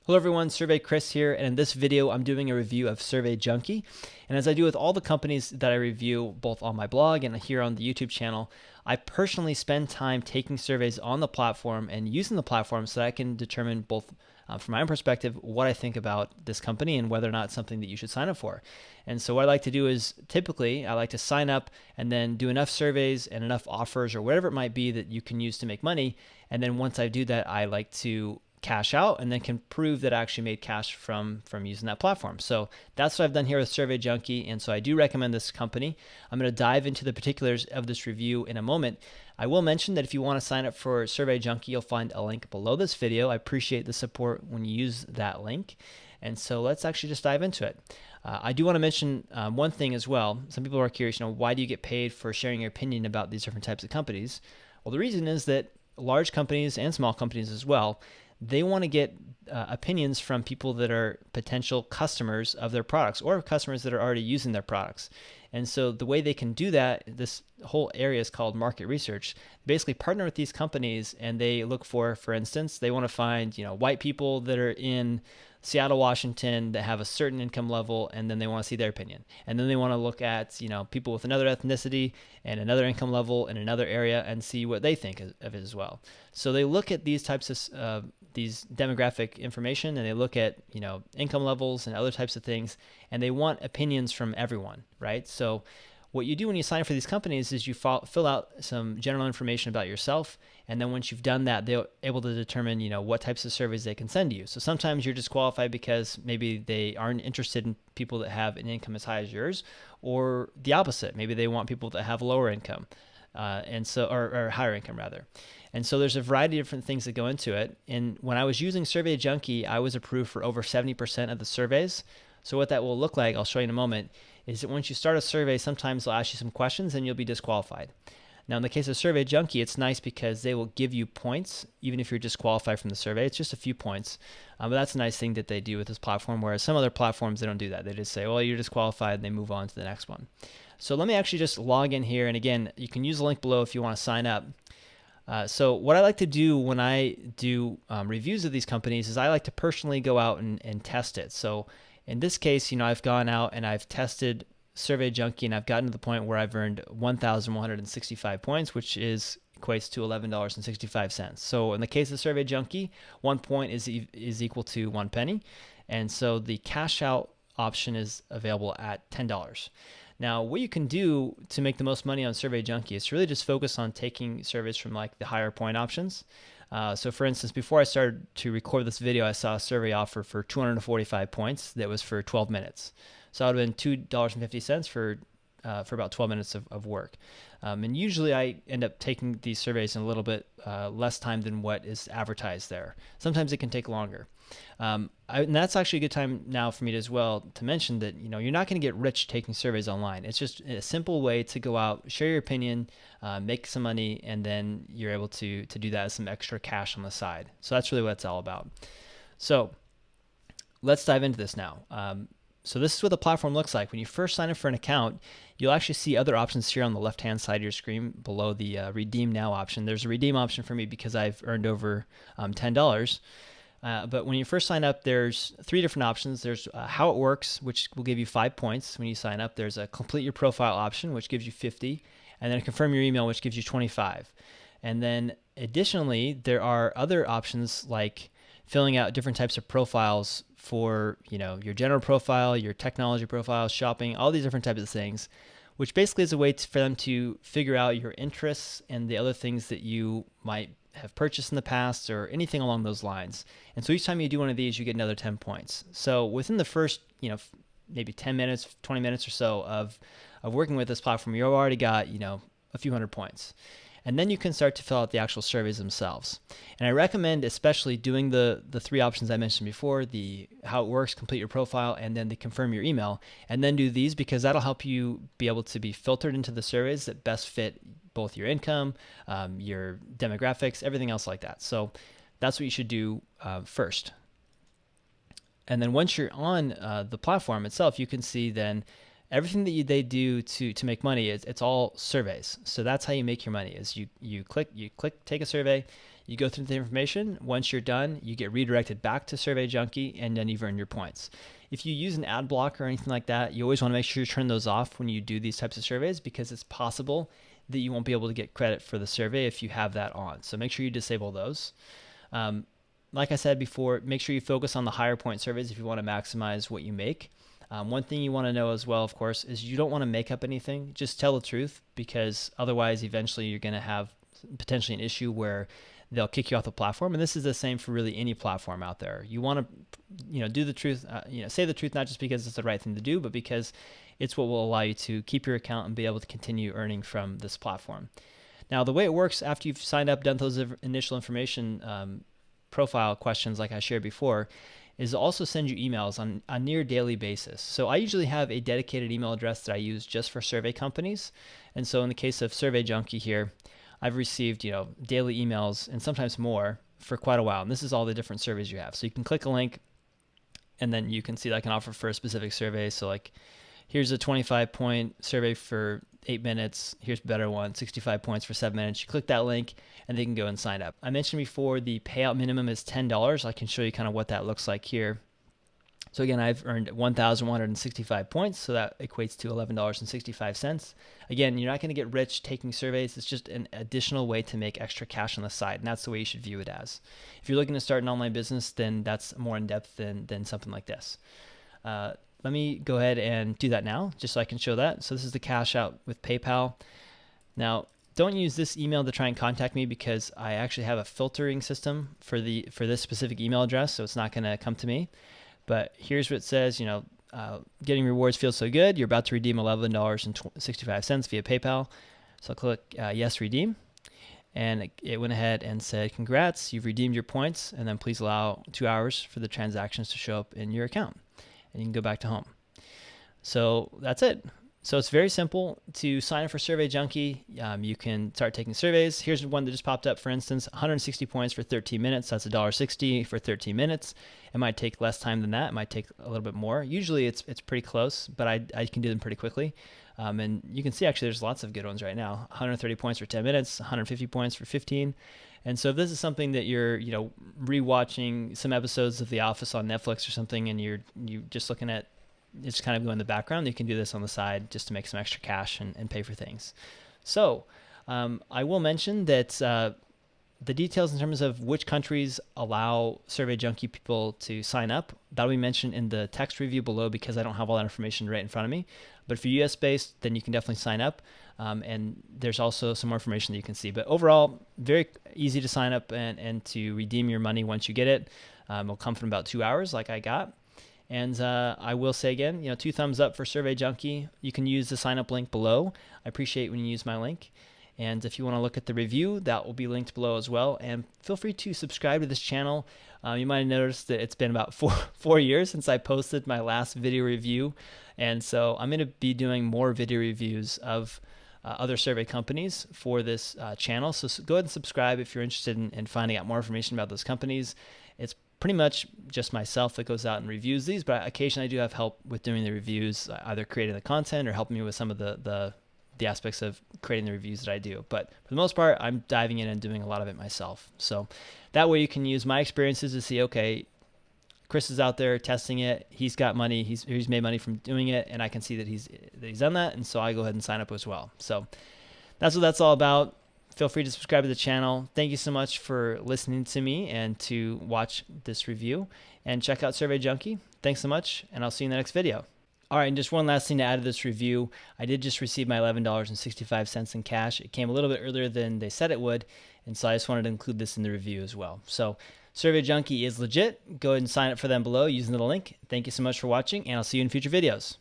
Hello everyone, Survey Chris here, and in this video I'm doing a review of Survey Junkie. And as I do with all the companies that I review, both on my blog and here on the YouTube channel, I personally spend time taking surveys on the platform and using the platform so that I can determine both from my own perspective what I think about this company and whether or not it's something that you should sign up for. And so what I like to do is typically I like to sign up and then do enough surveys and enough offers or whatever it might be that you can use to make money. And then once I do that, I like to cash out and then can prove that I actually made cash from using that platform. So that's what I've done here with Survey Junkie, and so I do recommend this company. I'm going to dive into the particulars of this review in a moment. I will mention that if you want to sign up for Survey Junkie, you'll find a link below this video. I appreciate the support when you use that link. And so let's actually just dive into it. I do want to mention one thing as well. Some people are curious, why do you get paid for sharing your opinion about these different types of companies? Well, the reason is that large companies and small companies as well, they want to get opinions from people that are potential customers of their products or customers that are already using their products. And so the way they can do that, this whole area is called market research. Basically partner with these companies and they look for instance, they want to find, white people that are in Seattle, Washington that have a certain income level, and then they want to see their opinion. And then they want to look at, people with another ethnicity and another income level in another area and see what they think of it as well. So they look at these types of these demographic information, and they look at, income levels and other types of things, and they want opinions from everyone, right? So what you do when you sign up for these companies is you fill out some general information about yourself, and then once you've done that, they're able to determine, what types of surveys they can send you. So sometimes you're disqualified because maybe they aren't interested in people that have an income as high as yours, or the opposite. Maybe they want people that have lower income, or higher income rather. And so there's a variety of different things that go into it. And when I was using Survey Junkie, I was approved for over 70% of the surveys. So what that will look like, I'll show you in a moment, is that once you start a survey, sometimes they'll ask you some questions and you'll be disqualified. Now, in the case of Survey Junkie, it's nice because they will give you points, even if you're disqualified from the survey. It's just a few points. But that's a nice thing that they do with this platform, whereas some other platforms, they don't do that. They just say, well, you're disqualified, and they move on to the next one. So let me actually just log in here. And again, you can use the link below if you want to sign up. So what I like to do when I do reviews of these companies is I like to personally go out and test it. So in this case, I've gone out and I've tested Survey Junkie, and I've gotten to the point where I've earned 1,165 points, which equates to $11.65. So in the case of Survey Junkie, 1 point is equal to 1 penny, and so the cash out option is available at $10. Now, what you can do to make the most money on Survey Junkie is to really just focus on taking surveys from like the higher point options. So for instance, before I started to record this video, I saw a survey offer for 245 points that was for 12 minutes. So it would have been $2.50 for about 12 minutes of work. And usually I end up taking these surveys in a little bit less time than what is advertised there. Sometimes it can take longer. And that's actually a good time now for me as well to mention that, you're not going to get rich taking surveys online. It's just a simple way to go out, share your opinion, make some money, and then you're able to do that as some extra cash on the side. So that's really what it's all about. So let's dive into this now. So this is what the platform looks like. When you first sign up for an account, you'll actually see other options here on the left-hand side of your screen below the Redeem Now option. There's a redeem option for me because I've earned over $10. But when you first sign up, there's 3 different options. There's How It Works, which will give you 5 points when you sign up. There's a Complete Your Profile option, which gives you 50. And then a Confirm Your Email, which gives you 25. And then additionally, there are other options like filling out different types of profiles for, your general profile, your technology profile, shopping, all these different types of things, which basically is a way for them to figure out your interests and the other things that you might have purchased in the past or anything along those lines. And so each time you do one of these, you get another 10 points. So within the first, maybe 10 minutes, 20 minutes or so of working with this platform, you've already got, a few hundred points. And then you can start to fill out the actual surveys themselves. And I recommend especially doing the 3 options I mentioned before, the How It Works, Complete Your Profile, and then the Confirm Your Email, and then do these because that'll help you be able to be filtered into the surveys that best fit both your income, your demographics, everything else like that. So that's what you should do first. And then once you're on the platform itself, you can see then everything that they do to make money it's all surveys. So that's how you make your money is you click take a survey, You go through the information. Once you're done, you get redirected back to Survey Junkie, and then you've earned your points. If you use an ad blocker or anything like that, you always want to make sure you turn those off when you do these types of surveys, because it's possible that you won't be able to get credit for the survey if you have that on. So make sure you disable those. Like I said before, make sure you focus on the higher point surveys if you want to maximize what you make. One thing you want to know as well, of course, is you don't want to make up anything. Just tell the truth, because otherwise eventually you're going to have potentially an issue where they'll kick you off the platform. And this is the same for really any platform out there. You want to, do the truth, say the truth, not just because it's the right thing to do, but because it's what will allow you to keep your account and be able to continue earning from this platform. Now, the way it works after you've signed up, done those initial information profile questions like I shared before, is also send you emails on a near daily basis. So I usually have a dedicated email address that I use just for survey companies. And so in the case of Survey Junkie here, I've received, daily emails and sometimes more for quite a while. And this is all the different surveys you have. So you can click a link and then you can see like an offer for a specific survey. So like, here's a 25-point survey for 8 minutes. Here's a better one, 65 points for 7 minutes. You click that link and they can go and sign up. I mentioned before the payout minimum is $10. I can show you kind of what that looks like here. So again, I've earned 1,165 points, so that equates to $11.65. Again, you're not going to get rich taking surveys. It's just an additional way to make extra cash on the side, and that's the way you should view it as. If you're looking to start an online business, then that's more in depth than something like this. Let me go ahead and do that now, just so I can show that. So this is the cash out with PayPal. Now, don't use this email to try and contact me, because I actually have a filtering system for this specific email address, so it's not going to come to me. But here's what it says, getting rewards feels so good. You're about to redeem $11.65 via PayPal. So I'll click yes, redeem. And it went ahead and said, congrats, you've redeemed your points. And then please allow 2 hours for the transactions to show up in your account. And you can go back to home. So that's it. So it's very simple to sign up for Survey Junkie. You can start taking surveys. Here's one that just popped up, for instance, 160 points for 13 minutes. That's $1.60 for 13 minutes. It might take less time than that. It might take a little bit more. Usually it's pretty close, but I can do them pretty quickly. And you can see actually there's lots of good ones right now. 130 points for 10 minutes, 150 points for 15. And so if this is something that you're, rewatching some episodes of The Office on Netflix or something, and you're just looking at it's kind of going in the background, you can do this on the side just to make some extra cash and pay for things. So I will mention that the details in terms of which countries allow Survey Junkie people to sign up, that'll be mentioned in the text review below, because I don't have all that information right in front of me. But if you're US based, then you can definitely sign up. And there's also some more information that you can see. But overall, very easy to sign up and to redeem your money once you get it. It'll come from about 2 hours like I got. And I will say again, 2 thumbs up for Survey Junkie. You can use the sign up link below. I appreciate when you use my link. And if you want to look at the review, that will be linked below as well. And feel free to subscribe to this channel. You might have noticed that it's been about four years since I posted my last video review. And so I'm going to be doing more video reviews of other survey companies for this channel. So go ahead and subscribe if you're interested in finding out more information about those companies. It's pretty much just myself that goes out and reviews these, but occasionally I do have help with doing the reviews, either creating the content or helping me with some of the aspects of creating the reviews that I do. But for the most part, I'm diving in and doing a lot of it myself. So that way you can use my experiences to see, okay, Chris is out there testing it. He's got money. He's made money from doing it, and I can see that he's done that. And so I go ahead and sign up as well. So that's what that's all about. Feel free to subscribe to the channel. Thank you so much for listening to me and to watch this review, and check out Survey Junkie. Thanks so much, and I'll see you in the next video. All right, and just one last thing to add to this review. I did just receive my $11.65 in cash. It came a little bit earlier than they said it would, and so I just wanted to include this in the review as well. So Survey Junkie is legit. Go ahead and sign up for them below using the link. Thank you so much for watching, and I'll see you in future videos.